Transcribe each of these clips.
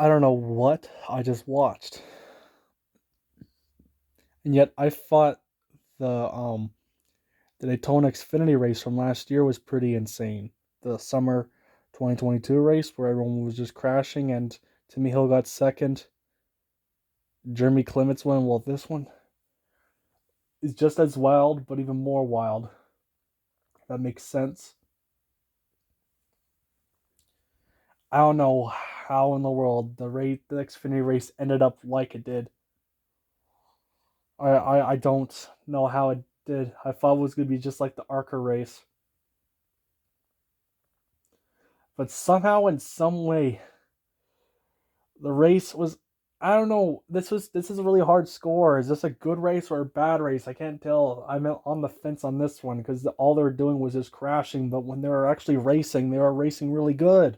I don't know what I just watched. And yet I thought the Daytona Xfinity race from last year was pretty insane. The summer 2022 race where everyone was just crashing and Timmy Hill got second. Jeremy Clements won. Well, this one is just as wild, but even more wild. If that makes sense. I don't know how in the world the Xfinity race ended up like it did. I don't know how it did. I thought it was gonna be just like the ARCA race, but somehow in some way the race was. I don't know. This is a really hard score. Is this a good race or a bad race? I can't tell. I'm on the fence on this one because all they were doing was just crashing. But when they were actually racing, they were racing really good.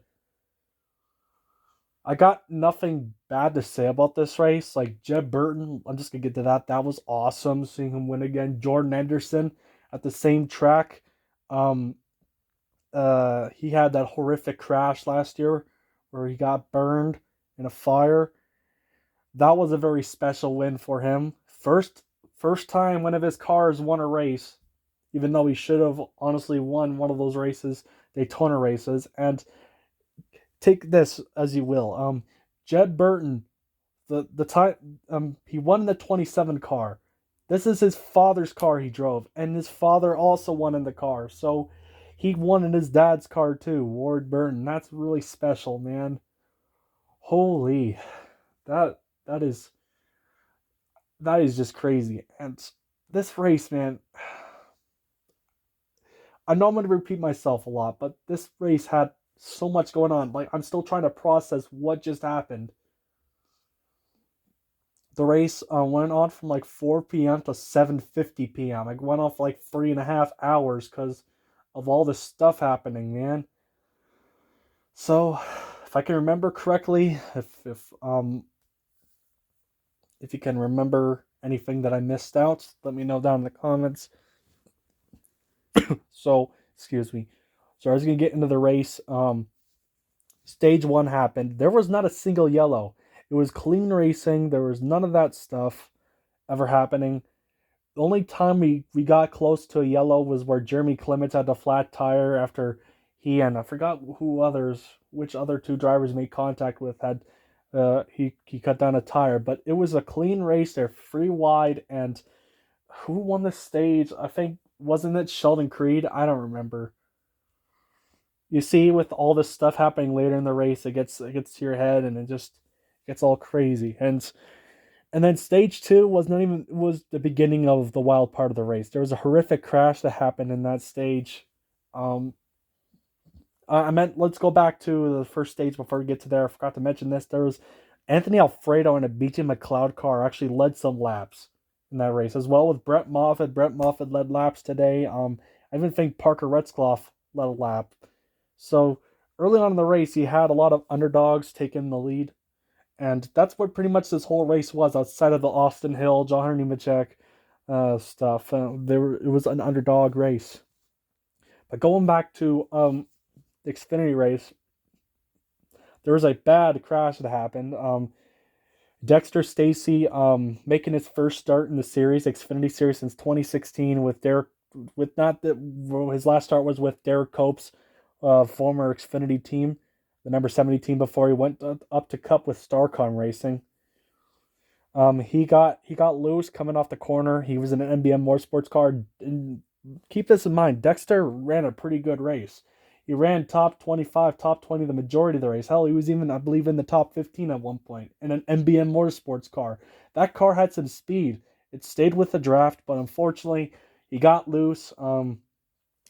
I got nothing bad to say about this race. Like Jeb Burton, I'm just gonna get to that. That was awesome seeing him win again. Jordan Anderson at the same track. Um, he had that horrific crash last year where he got burned in a fire. That was a very special win for him. First time one of his cars won a race, even though he should have honestly won one of those races, Daytona races. And take this as you will. Jed Burton, the time he won the 27 car. This is his father's car he drove, and his father also won in the car. So he won in his dad's car too, Ward Burton. That's really special, man. Holy, that that is that is just crazy. And this race, man, I know I'm going to repeat myself a lot, but this race had so much going on. Like I'm still trying to process what just happened. The race went on from like 4 p.m. to 7:50 p.m. It went off like 3.5 hours because of all this stuff happening, man. So, if I can remember correctly, if you can remember anything that I missed out, let me know down in the comments. So, excuse me. So I was gonna get into the race. Stage one happened. There was not a single yellow. It was clean racing. There was none of that stuff ever happening. The only time we got close to a yellow was where Jeremy Clements had the flat tire after he and I forgot which other two drivers made contact with had he cut down a tire, but it was a clean race. They're free wide, and who won the stage? I think wasn't it Sheldon Creed? I don't remember. You see, with all this stuff happening later in the race, it gets to your head, and it just gets all crazy. And then stage two was the beginning of the wild part of the race. There was a horrific crash that happened in that stage. Um, I meant let's go back to the first stage before we get to there. I forgot to mention this. There was Anthony Alfredo in a BJ McLeod car actually led some laps in that race as well with Brett Moffitt. Brett Moffitt led laps today. I even think Parker Retzlaff led a lap. So early on in the race, he had a lot of underdogs taking the lead. And that's what pretty much this whole race was outside of the Austin Hill, John Nemechek stuff. It was an underdog race. But going back to the Xfinity race, there was a bad crash that happened. Dexter Stacy making his first start in the series, Xfinity series since 2016 with Derek with not that his last start was with Derek Cope's former Xfinity team, the number 70 team before he went up to Cup with Starcom Racing. He got loose coming off the corner. He was in an NBM Motorsports car. And keep this in mind, Dexter ran a pretty good race. He ran top 25, top 20 the majority of the race. Hell, he was even, I believe, in the top 15 at one point in an NBM Motorsports car. That car had some speed. It stayed with the draft, but unfortunately, he got loose.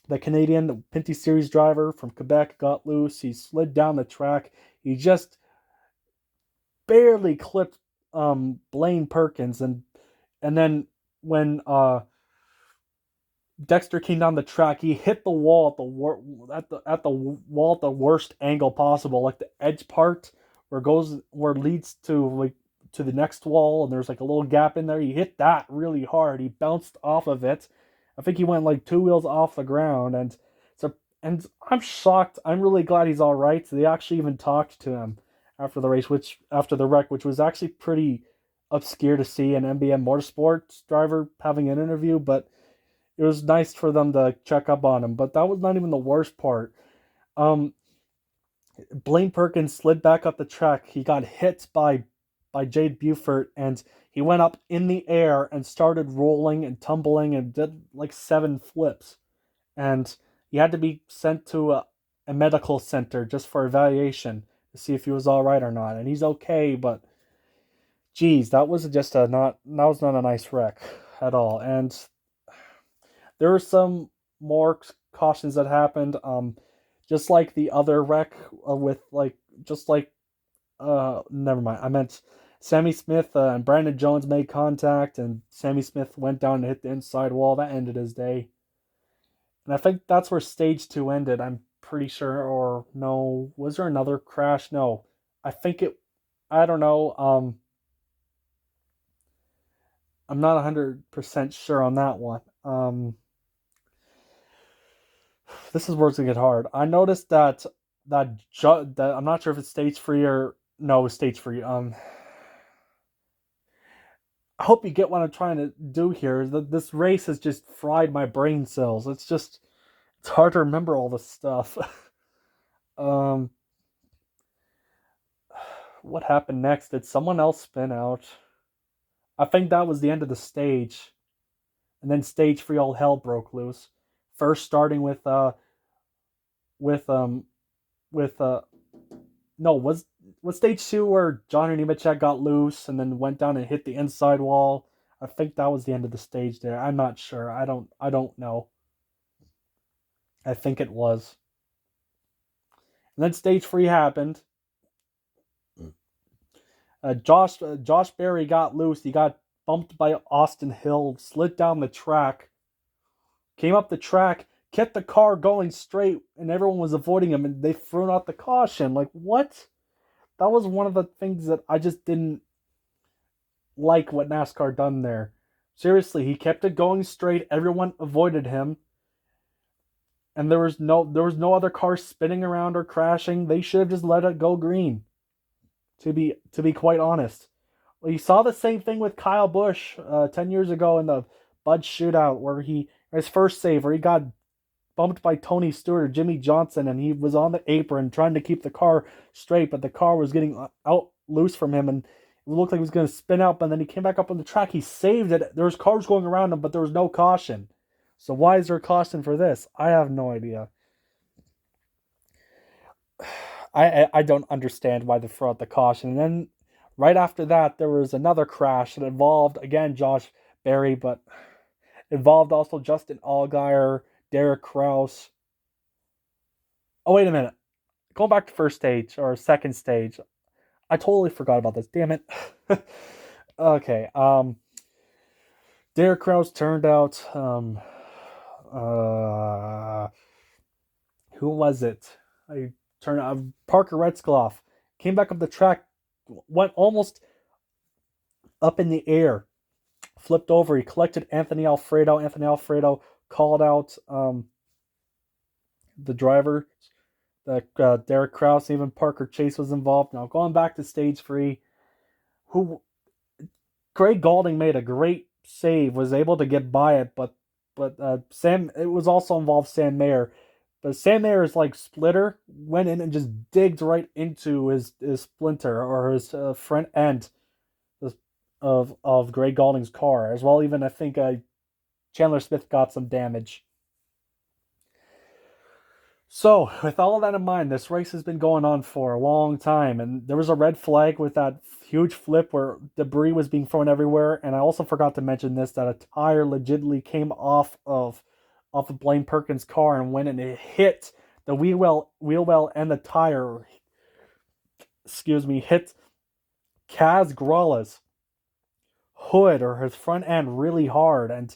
The Canadian the Pinty Series driver from Quebec got loose. He slid down the track. He just barely clipped Blaine Perkins, and then when Dexter came down the track, he hit the wall at the wall at the worst angle possible, like the edge part where it leads to like to the next wall, and there's like a little gap in there. He hit that really hard. He bounced off of it. I think he went like two wheels off the ground, and I'm shocked. I'm really glad he's all right. So they actually even talked to him after the race, which after the wreck, which was actually pretty obscure to see an NBM Motorsports driver having an interview, but it was nice for them to check up on him. But that was not even the worst part. Um, Blaine Perkins slid back up the track. He got hit by Jade Buford, and he went up in the air and started rolling and tumbling and did like 7 flips. And he had to be sent to a medical center just for evaluation to see if he was all right or not. And he's okay, but geez, that was just a not that was not a nice wreck at all. And there were some more cautions that happened. Just like the other wreck with like just like never mind. I meant Sammy Smith and Brandon Jones made contact, and Sammy Smith went down and hit the inside wall. That ended his day. And I think that's where stage 2 ended. I'm pretty sure. Or no, was there another crash? No, I think it. I don't know. I'm not 100% sure on that one. This is where it's gonna get hard. I noticed that I'm not sure if it's stage free or no, it's stage free. I hope you get what I'm trying to do here. This race has just fried my brain cells. It's hard to remember all this stuff. um, what happened next? Did someone else spin out? I think that was the end of the stage, and then stage 3, all hell broke loose. First, starting with with no was stage 2 where Johnny Nemechek got loose and then went down and hit the inside wall. I think that was the end of the stage there. I'm not sure. I don't know. I think it was. And then stage 3 happened. Josh Berry got loose. He got bumped by Austin Hill, slid down the track, came up the track, kept the car going straight, and everyone was avoiding him, and they threw out the caution. Like, what? That was one of the things that I just didn't like what NASCAR done there. Seriously, he kept it going straight. Everyone avoided him, and there was no other cars spinning around or crashing. They should have just let it go green. To be quite honest, well, you saw the same thing with Kyle Busch 10 years ago in the Bud Shootout, where his first save where he got bumped by Tony Stewart or Jimmy Johnson, and he was on the apron trying to keep the car straight, but the car was getting out loose from him, and it looked like he was going to spin out. But then he came back up on the track. He saved it. There was cars going around him, but there was no caution. So why is there a caution for this? I have no idea. I don't understand why they threw out the caution. And then right after that, there was another crash that involved again Josh Berry, but involved also Justin Allgaier, Derek Kraus. Oh wait a minute, going back to first stage or second stage, I totally forgot about this. Damn it. Okay. Derek Kraus turned out. Uh, who was it? I turned out Parker Retzlaff came back up the track, went almost up in the air, flipped over. He collected Anthony Alfredo. Anthony Alfredo called out the driver. Derek Kraus, even Parker Chase was involved. Now going back to stage 3, who Greg Galding made a great save, was able to get by it, but Sam, it was also involved Sam Mayer. But Sam Mayer's like splitter went in and just digged right into his splinter or his front end of Greg Galding's car as well. Even I think Chandler Smith got some damage. So, with all of that in mind, this race has been going on for a long time, and there was a red flag with that huge flip where debris was being thrown everywhere. And I also forgot to mention this, that a tire legitimately came off of Blaine Perkins' car and went and it hit the wheel well and the tire. Excuse me, hit Kaz Grala's hood or his front end really hard, and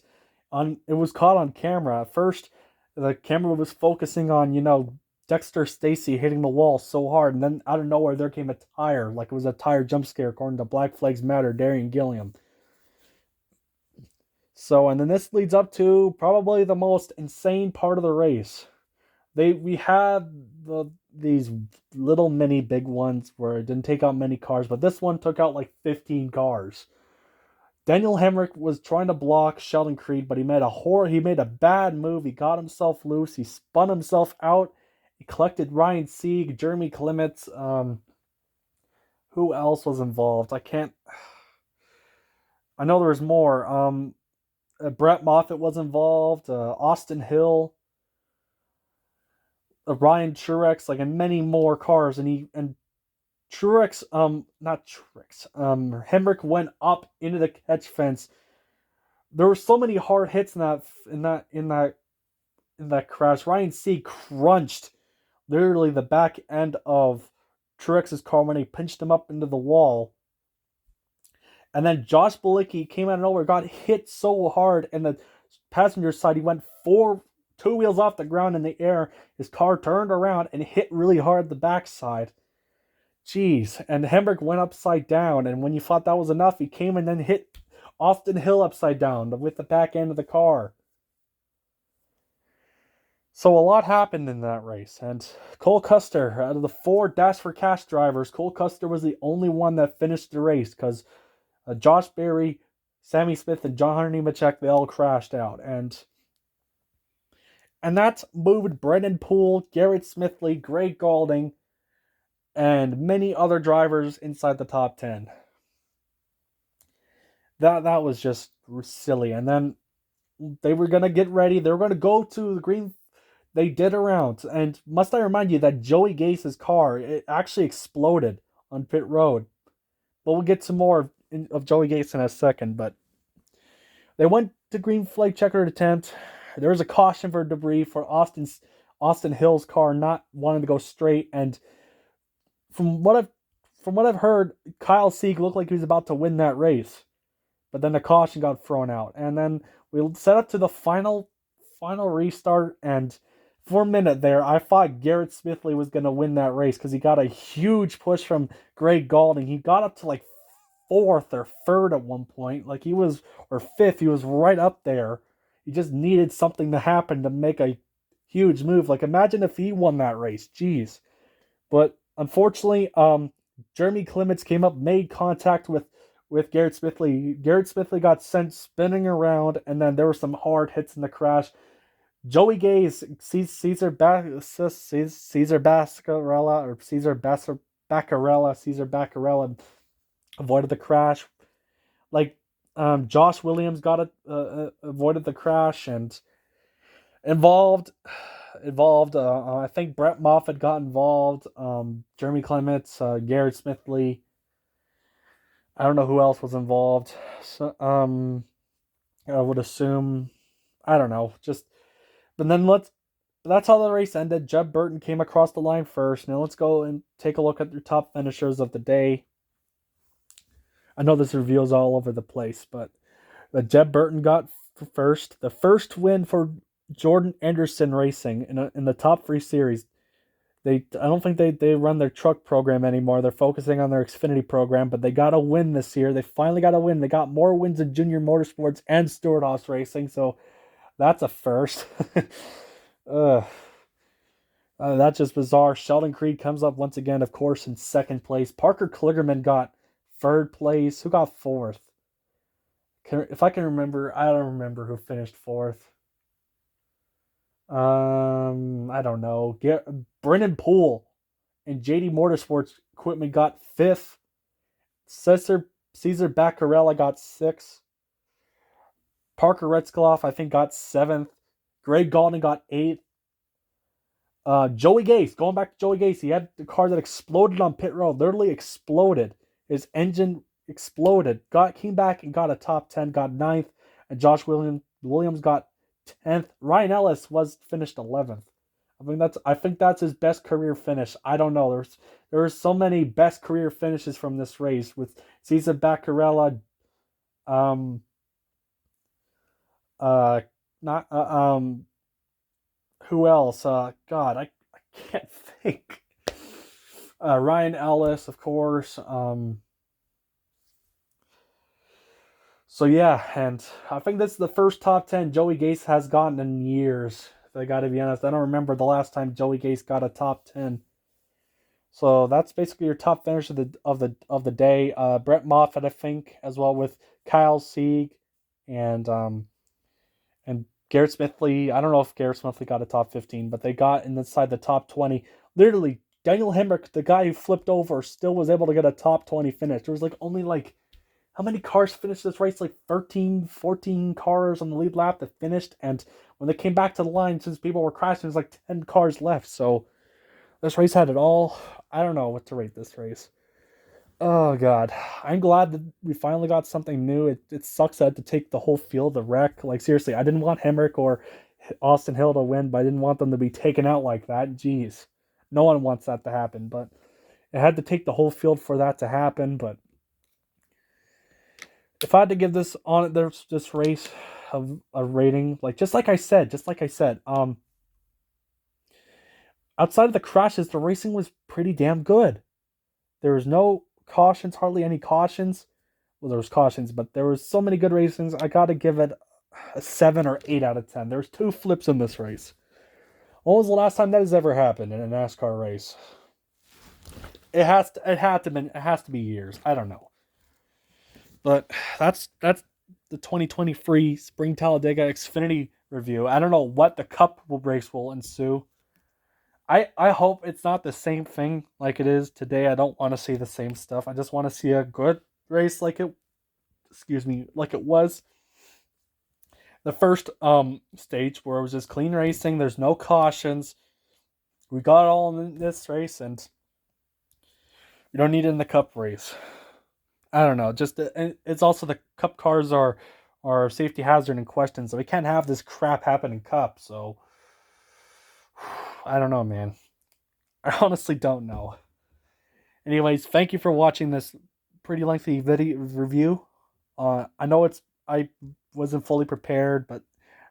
it was caught on camera. At first, the camera was focusing on Dexter Stacy hitting the wall so hard, and then out of nowhere there came a tire, like it was a tire jump scare, according to Black Flags Matter, Darian Gilliam. So, and then this leads up to probably the most insane part of the race. We had these little mini big ones where it didn't take out many cars, but this one took out like 15 cars. Daniel Hemrick was trying to block Sheldon Creed, but he made a bad move. He got himself loose. He spun himself out. He collected Ryan Sieg, Jeremy Clements. Who else was involved? I can't. I know there was more. Brett Moffitt was involved. Austin Hill, Ryan Truex, like, and many more cars. And Truex, not Truex. Hemrick went up into the catch fence. There were so many hard hits in that crash. Ryan C crunched literally the back end of Truex's car when he pinched him up into the wall. And then Josh Bilicki came out of nowhere, got hit so hard, and the passenger side, he went two wheels off the ground in the air. His car turned around and hit really hard the backside. Jeez. And Hemrick went upside down, and when you thought that was enough, he came and then hit Austin Hill upside down with the back end of the car. So a lot happened in that race, and Cole Custer, out of the 4 Dash for Cash drivers, Cole Custer was the only one that finished the race, because Josh Berry, Sammy Smith, and John Hunter Nemechek, they all crashed out, and that moved Brendan Poole, Garrett Smithley, Greg Galding, and many other drivers inside the top 10. That was just silly. And then they were going to get ready. They were going to go to the green. They did a round. And must I remind you that Joey Gase's car, it actually exploded on pit road. But we'll get some more of Joey Gase in a second. But they went to green flag checkered attempt. There was a caution for debris for Austin Hill's car not wanting to go straight. And from what I've heard, Kyle Sieg looked like he was about to win that race. But then the caution got thrown out. And then we set up to the final restart. And for a minute there, I thought Garrett Smithley was going to win that race because he got a huge push from Greg Galding. He got up to like 4th or 3rd at one point. Like he was, or 5th. He was right up there. He just needed something to happen to make a huge move. Like imagine if he won that race. Jeez. But unfortunately, Jeremy Clements came up, made contact with Garrett Smithley. Garrett Smithley got sent spinning around, and then there were some hard hits in the crash. Joey Gase, Caesar Baccarella avoided the crash. Like Josh Williams avoided the crash and involved. I think Brett Moffitt got involved. Jeremy Clements, Garrett Smithley. I don't know who else was involved. So, I would assume, I don't know. But then that's how the race ended. Jeb Burton came across the line first. Now let's go and take a look at your top finishers of the day. I know this reveal's all over the place, but Jeb Burton got first. The first win for Jordan Anderson Racing in the top 3 series. I don't think they run their truck program anymore. They're focusing on their Xfinity program, but they got a win this year. They finally got a win. They got more wins in Junior Motorsports and Stewart-Haas Racing, so that's a first. That's just bizarre. Sheldon Creed comes up once again, of course, in 2nd place. Parker Kligerman got 3rd place. Who got 4th? If I can remember, I don't remember who finished 4th. I don't know. Brennan Poole and JD Motorsports Equipment got 5th. Caesar Baccarella got 6th. Parker Retzkoloff, I think, got 7th. Greg Galding got 8th. Joey Gase, going back to Joey Gase, he had the car that exploded on pit road, literally exploded. His engine exploded. Came back and got a top 10, got 9th. And Josh Williams got 10th. Ryan Ellis finished 11th. I think that's his best career finish. I don't know. There were so many best career finishes from this race with Cesar Baccarella. Who else? God, I can't think. Ryan Ellis, of course. So yeah, and I think this is the first top 10 Joey Gase has gotten in years. If I got to be honest, I don't remember the last time Joey Gase got a top 10. So that's basically your top finish of the day. Brett Moffitt, I think, as well with Kyle Sieg and and Garrett Smithley. I don't know if Garrett Smithley got a top 15, but they got inside the top 20. Literally, Daniel Hemrick, the guy who flipped over, still was able to get a top 20 finish. There was like only like how many cars finished this race? Like 13, 14 cars on the lead lap that finished. And when they came back to the line, since people were crashing, there's like 10 cars left. So this race had it all. I don't know what to rate this race. Oh god, I'm glad that we finally got something new. It sucks that I had to take the whole field to wreck. Like seriously, I didn't want Hemrick or Austin Hill to win, but I didn't want them to be taken out like that. Jeez, no one wants that to happen. But it had to take the whole field for that to happen. But if I had to give this race a rating, like just like I said, outside of the crashes, the racing was pretty damn good. There was no cautions, hardly any cautions. Well, there was cautions, but there was so many good racings. I got to give it a 7 or 8 out of 10. There's 2 flips in this race. When was the last time that has ever happened in a NASCAR race? It has to be years. I don't know, but that's the 2020 free Spring Talladega Xfinity review. I don't know what the Cup race will ensue. I hope it's not the same thing like it is today. I don't want to see the same stuff. I just want to see a good race like it was the first stage where it was just clean racing. There's no cautions. We got it all in this race, and we don't need it in the Cup race. I don't know. Just it's also the Cup cars are safety hazard in question, so we can't have this crap happen in Cup. So I don't know, man. I honestly don't know. Anyways, thank you for watching this pretty lengthy video review. I know I wasn't fully prepared, but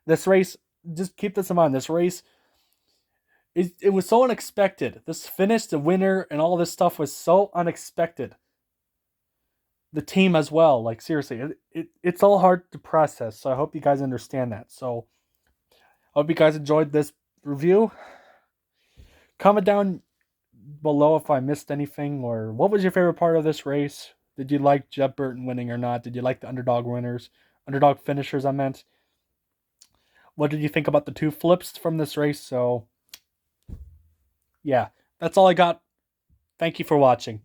this race, just keep this in mind. This race, it was so unexpected. This finish, the winner, and all this stuff was so unexpected. The team as well, like seriously, it's all hard to process. So I hope you guys understand that. So I hope you guys enjoyed this review. Comment down below if I missed anything, or what was your favorite part of this race? Did you like Jeb Burton winning or not? Did you like the underdog finishers? I meant. What did you think about the 2 flips from this race? So, yeah, that's all I got. Thank you for watching.